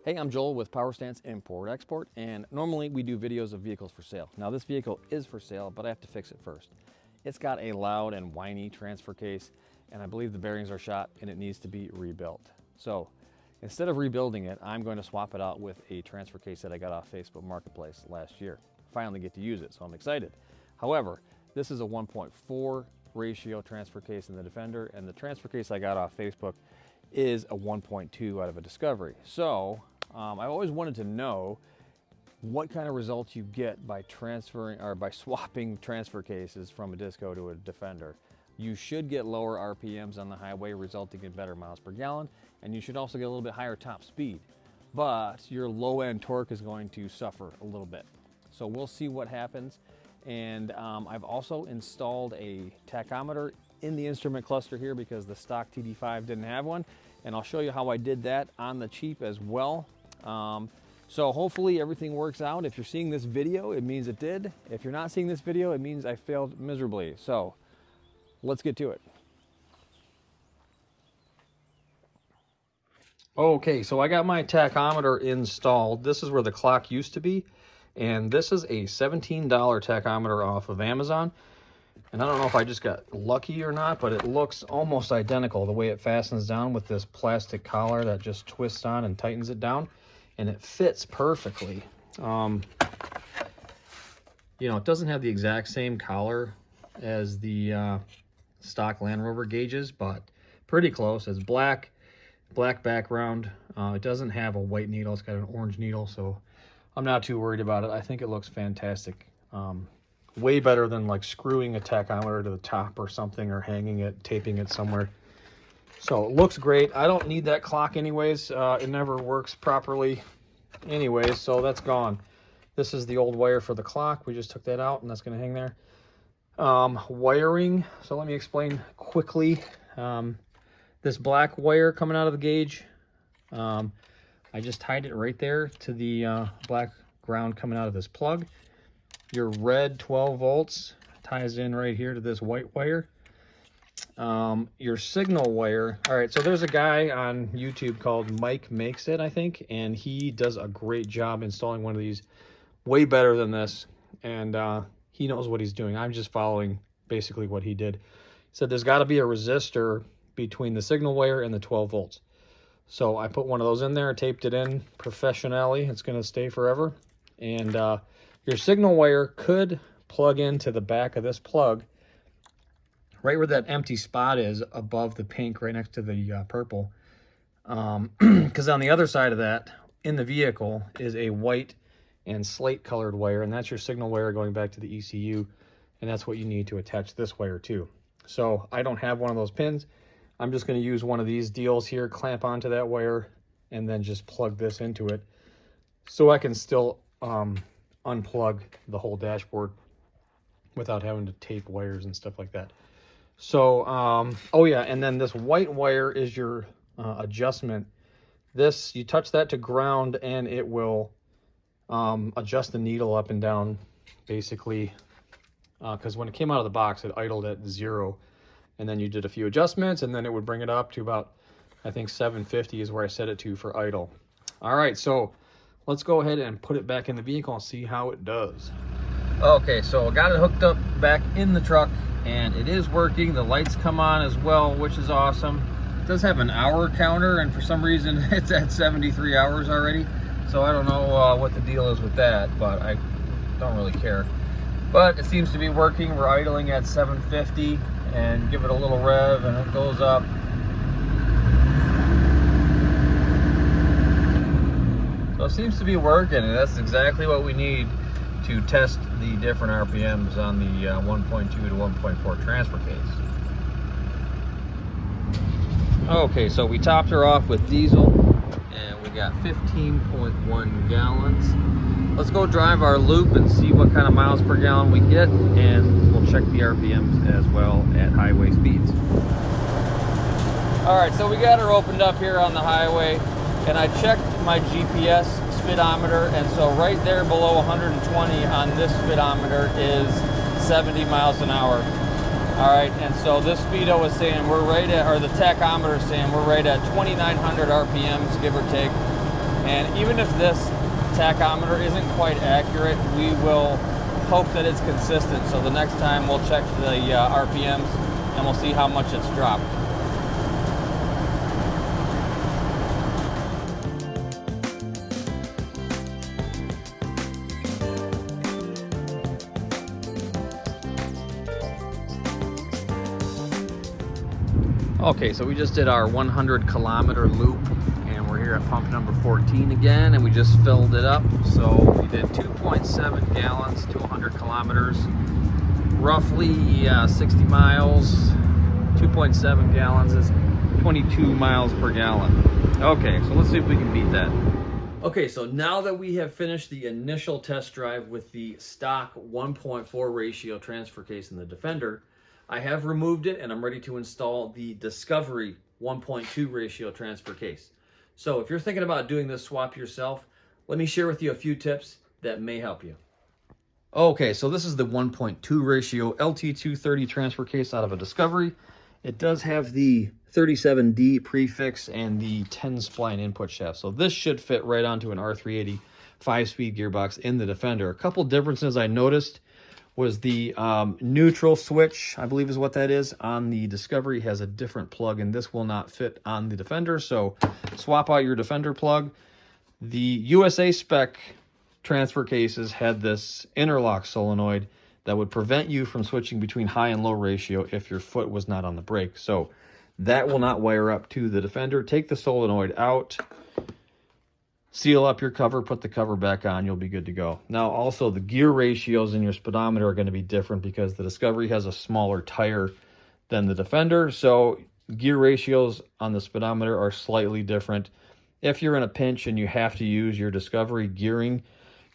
Hey, I'm Joel with Power Stance Import Export, and normally we do videos of vehicles for sale. Now this vehicle is for sale, but I have to fix it first. It's got a loud and whiny transfer case, and I believe the bearings are shot and it needs to be rebuilt. So instead of rebuilding it, I'm going to swap it out with a transfer case that I got off Facebook Marketplace last year. Finally get to use it, so I'm excited. However, this is a 1.4 ratio transfer case in the Defender, and the transfer case I got off Facebook is a 1.2 out of a Discovery. So I always wanted to know what kind of results you get by transferring or by swapping transfer cases from a Disco to a Defender. You should get lower RPMs on the highway, resulting in better miles per gallon, and you should also get a little bit higher top speed. But your low end torque is going to suffer a little bit. So we'll see what happens. And I've also installed a tachometer in the instrument cluster here because the stock Td5 didn't have one, and I'll show you how I did that on the cheap as well. So hopefully everything works out. If you're seeing this video, it means it did. If you're not seeing this video, it means I failed miserably. So let's get to it. Okay, so I got my tachometer installed. This is where the clock used to be, and this is a $17 tachometer off of Amazon. And I don't know if I just got lucky or not, but it looks almost identical the way it fastens down with this plastic collar that just twists on and tightens it down, and it fits perfectly. You know, it doesn't have the exact same collar as the stock Land Rover gauges, but pretty close. It's black background. It doesn't have a white needle. It's got an orange needle, so I'm not too worried about it. I think it looks fantastic. Way better than like screwing a tachometer to the top or something, or hanging it, taping it somewhere. So it looks great. I don't need that clock anyways. It never works properly anyways, so that's gone. This is the old wire for the clock. We just took that out, and that's going to hang there. Wiring. So let me explain quickly. This black wire coming out of the gauge, I just tied it right there to the black ground coming out of this plug. Your red 12 volts ties in right here to this white wire. Your signal wire. All right, so there's a guy on YouTube called Mike Makes It, I think, and he does a great job installing one of these, way better than this, and he knows what he's doing. I'm just following basically what he did. He said there's got to be a resistor between the signal wire and the 12 volts. So I put one of those in there, taped it in professionally. It's going to stay forever. And your signal wire could plug into the back of this plug, right where that empty spot is above the pink, right next to the purple. Because on the other side of that, in the vehicle, is a white and slate colored wire, and that's your signal wire going back to the ECU, and that's what you need to attach this wire to. So I don't have one of those pins. I'm just going to use one of these deals here, clamp onto that wire, and then just plug this into it, so I can still unplug the whole dashboard without having to tape wires and stuff like that. So oh yeah, and then this white wire is your adjustment. This, you touch that to ground and it will adjust the needle up and down, basically, because when it came out of the box it idled at 0, and then you did a few adjustments and then it would bring it up to about, I think 750 is where I set it to for idle. All right, so let's go ahead and put it back in the vehicle and see how it does. Okay, so I got it hooked up back in the truck, and it is working. The lights come on as well, which is awesome. It does have an hour counter, and for some reason it's at 73 hours already. So I don't know what the deal is with that, but I don't really care. But it seems to be working. We're idling at 750, and give it a little rev, and it goes up. So it seems to be working, and that's exactly what we need to test the different RPMs on the 1.2 to 1.4 transfer case. Okay, so we topped her off with diesel, and we got 15.1 gallons. Let's go drive our loop and see what kind of miles per gallon we get, and we'll check the RPMs as well at highway speeds. All right, so we got her opened up here on the highway, and I checked my GPS speedometer, and so right there below 120 on this speedometer is 70 miles an hour. All right, and so this speedo is saying we're right at, or the tachometer is saying we're right at 2,900 RPMs, give or take. And even if this tachometer isn't quite accurate, we will hope that it's consistent. So the next time we'll check the RPMs and we'll see how much it's dropped. Okay, so we just did our 100 kilometer loop and we're here at pump number 14 again, and we just filled it up. So we did 2.7 gallons to 100 kilometers, roughly 60 miles. 2.7 gallons is 22 miles per gallon. Okay, so let's see if we can beat that. Okay, so now that we have finished the initial test drive with the stock 1.4 ratio transfer case in the Defender, I have removed it and I'm ready to install the Discovery 1.2 ratio transfer case. So if you're thinking about doing this swap yourself, let me share with you a few tips that may help you. Okay, so this is the 1.2 ratio LT230 transfer case out of a Discovery. It does have the 37D prefix and the 10 spline input shaft. So this should fit right onto an R380 5-speed gearbox in the Defender. A couple differences I noticed was the neutral switch, I believe is what that is, on the Discovery has a different plug, and this will not fit on the Defender, so swap out your Defender plug. The USA spec transfer cases had this interlock solenoid that would prevent you from switching between high and low ratio if your foot was not on the brake. So that will not wire up to the Defender. Take the solenoid out, seal up your cover, put the cover back on, you'll be good to go. Now also the gear ratios in your speedometer are going to be different because the Discovery has a smaller tire than the Defender, so gear ratios on the speedometer are slightly different. If you're in a pinch and you have to use your Discovery gearing,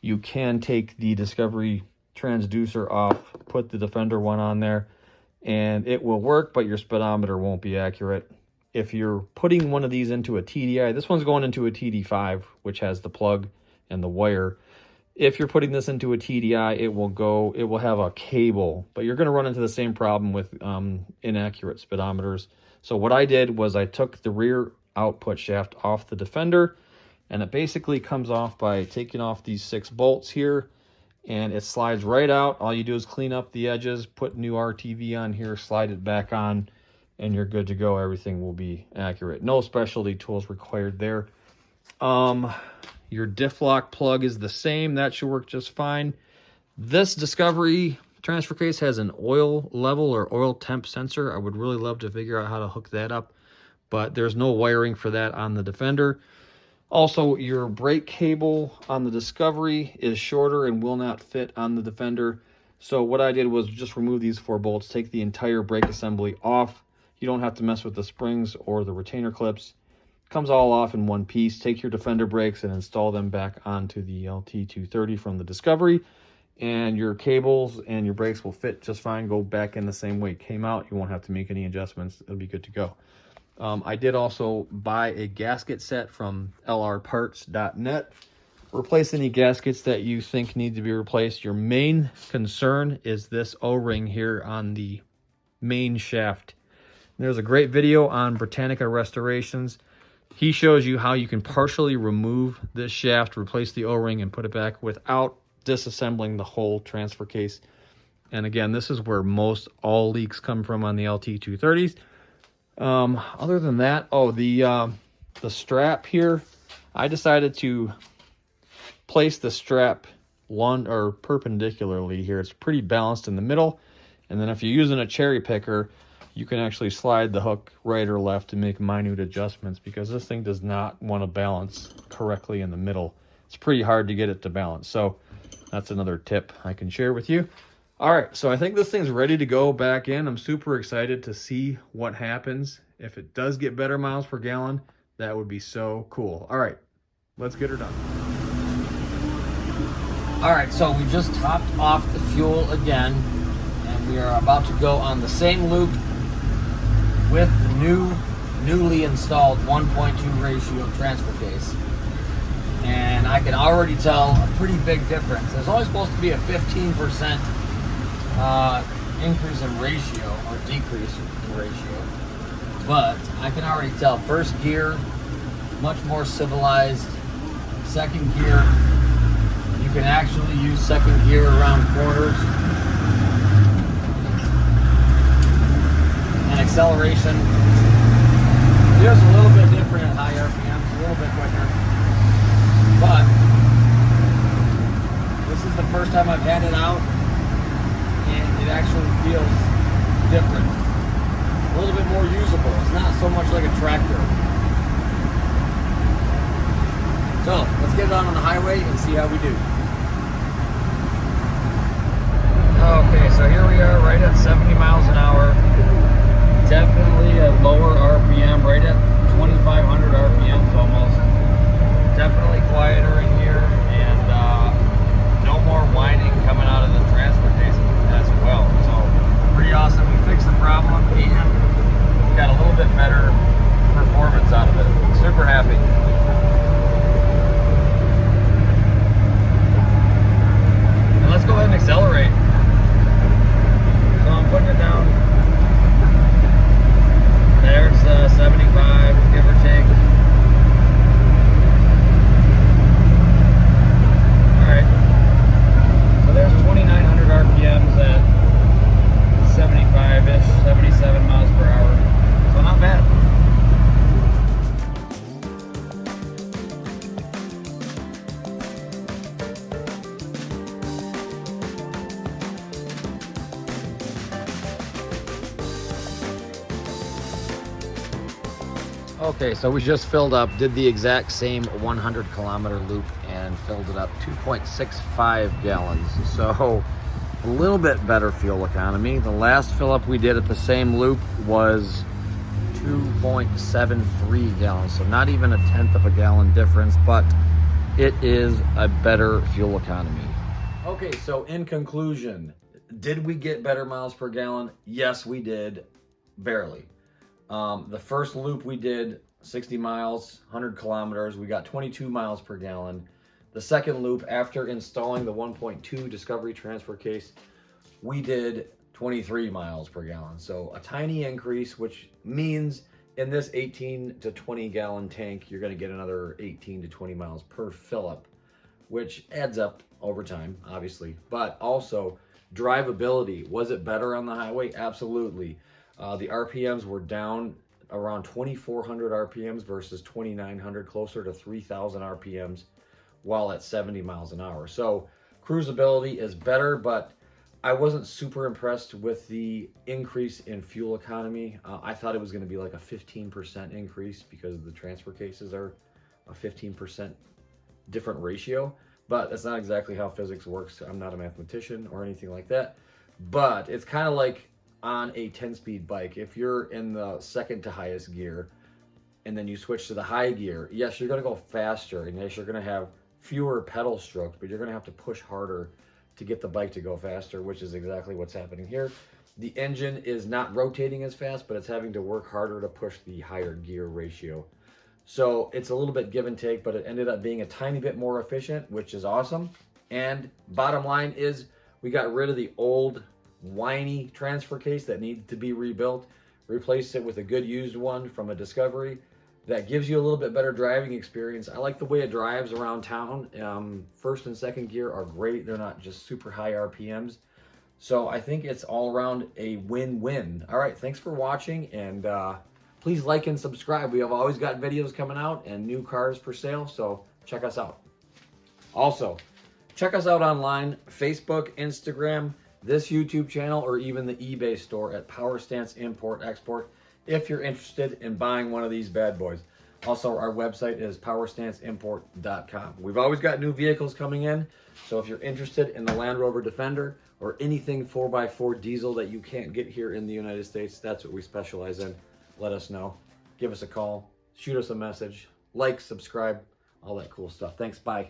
you can take the Discovery transducer off, put the Defender one on there, and it will work, but your speedometer won't be accurate. If you're putting one of these into a TDI, this one's going into a Td5, which has the plug and the wire. If you're putting this into a TDI, it will have a cable, but you're going to run into the same problem with inaccurate speedometers. So what I did was I took the rear output shaft off the Defender, and it basically comes off by taking off these 6 bolts here, and it slides right out. All you do is clean up the edges, put new RTV on here, slide it back on, and you're good to go. Everything will be accurate. No specialty tools required there. Your diff lock plug is the same. That should work just fine. This Discovery transfer case has an oil level or oil temp sensor. I would really love to figure out how to hook that up, but there's no wiring for that on the Defender. Also, your brake cable on the Discovery is shorter and will not fit on the Defender. So what I did was just remove these 4 bolts, take the entire brake assembly off. You don't have to mess with the springs or the retainer clips. Comes all off in one piece. Take your Defender brakes and install them back onto the LT230 from the Discovery, and your cables and your brakes will fit just fine. Go back in the same way it came out. You won't have to make any adjustments. It'll be good to go. I did also buy a gasket set from lrparts.net. Replace any gaskets that you think need to be replaced. Your main concern is this O-ring here on the main shaft. There's a great video on Britannica Restorations. He shows you how you can partially remove this shaft, replace the O-ring, and put it back without disassembling the whole transfer case. And again, this is where most all leaks come from on the LT230s. Other than that, the strap here, I decided to place the strap perpendicularly here. It's pretty balanced in the middle. And then if you're using a cherry picker, you can actually slide the hook right or left to make minute adjustments, because this thing does not want to balance correctly in the middle. It's pretty hard to get it to balance. So that's another tip I can share with you. All right, so I think this thing's ready to go back in. I'm super excited to see what happens. If it does get better miles per gallon, that would be so cool. All right, let's get her done. All right, so we just topped off the fuel again, and we are about to go on the same loop with the newly installed 1.2 ratio transfer case. And I can already tell a pretty big difference. There's only supposed to be a 15% increase in ratio or decrease in ratio, but I can already tell first gear much more civilized, second gear. You can actually use second gear around corners. And acceleration feels a little bit different at high RPMs, a little bit quicker. But this is the first time I've had it out, and it actually feels different. A little bit more usable. It's not so much like a tractor. So let's get it on the highway and see how we do. Okay, so here we are right at 70 miles an hour. Definitely a lower RPM, right at 2,500 RPMs almost. Definitely quieter in here, and no more whining coming out of the transfer case as well. So pretty awesome. We fixed the problem and got a little bit better performance out of it. Super happy. And let's go ahead and accelerate. So I'm putting it down. There's 75, give or take. Alright. So there's 2,900 RPMs at 75-ish, 77 miles per hour. So not bad. Okay, so we just filled up, did the exact same 100 kilometer loop and filled it up 2.65 gallons. So a little bit better fuel economy. The last fill up we did at the same loop was 2.73 gallons. So not even a tenth of a gallon difference, but it is a better fuel economy. Okay, so in conclusion, did we get better miles per gallon? Yes, we did, barely. The first loop we did 60 miles, 100 kilometers, we got 22 miles per gallon. The second loop, after installing the 1.2 Discovery transfer case, we did 23 miles per gallon. So a tiny increase, which means in this 18 to 20 gallon tank, you're gonna get another 18 to 20 miles per fill up, which adds up over time, obviously. But also drivability, was it better on the highway? Absolutely. The RPMs were down around 2,400 RPMs versus 2,900, closer to 3,000 RPMs while at 70 miles an hour. So cruisability is better, but I wasn't super impressed with the increase in fuel economy. I thought it was going to be like a 15% increase because the transfer cases are a 15% different ratio, but that's not exactly how physics works. I'm not a mathematician or anything like that, but it's kind of like on a 10-speed bike. If you're in the second to highest gear and then you switch to the high gear, yes, you're going to go faster, and yes, you're going to have fewer pedal strokes, but you're going to have to push harder to get the bike to go faster, which is exactly what's happening here. The engine is not rotating as fast, but it's having to work harder to push the higher gear ratio. So it's a little bit give and take, but it ended up being a tiny bit more efficient, which is awesome. And bottom line is we got rid of the old whiny transfer case that needed to be rebuilt, replaced it with a good used one from a Discovery that gives you a little bit better driving experience. I like the way it drives around town. First and second gear are great. They're not just super high RPMs. So I think it's all around a win-win. All right, thanks for watching, and please like and subscribe. We have always got videos coming out and new cars for sale, so check us out. Also, check us out online, Facebook, Instagram, this YouTube channel, or even the eBay store at Power Stance Import Export if you're interested in buying one of these bad boys. Also, our website is powerstanceimport.com. We've always got new vehicles coming in, so if you're interested in the Land Rover Defender or anything 4x4 diesel that you can't get here in the United States, that's what we specialize in. Let us know. Give us a call. Shoot us a message. Like, subscribe, all that cool stuff. Thanks. Bye.